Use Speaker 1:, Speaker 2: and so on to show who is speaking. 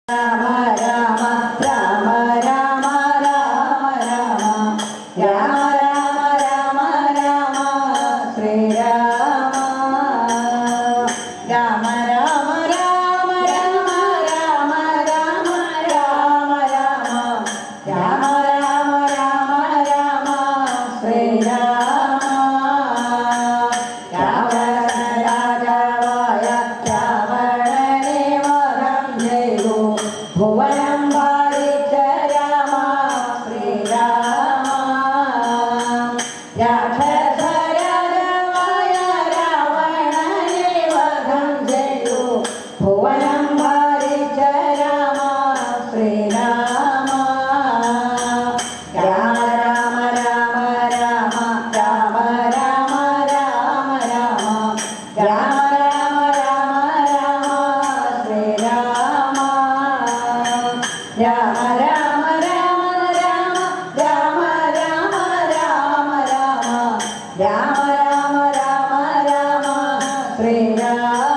Speaker 1: രാമ രാമ രാമ രാമ രാമ രാമ രാമ രാമ രാമ ശ്രീരാമ രാമ രാമ രാമ രാമ രാമ രാമ രാമ രാമ രാമ രാമ രാമ രാമ ശ്രീരാമ രാവണരാജാവായ രാവണനെ വധം ചെയ്തു ഭുവനം ഭാരിച്ച രാമ ശ്രീരാമ രാക്ഷസരാജാവായ രാവണനെ വധം ചെയ്തു ഭുവനം ഭാരിച്ച രാമ ശ്രീരാമ രാമ രാമ രാമ രാമ രാമ രാമ രാമ രാമ രാമ രാമ രാമ ശ്രീരാമ രാമ രാമ രാമ രാമ രാമ രാമ രാമ രാമ രാമ രാമ രാമ രാമ ശ്രീരാമ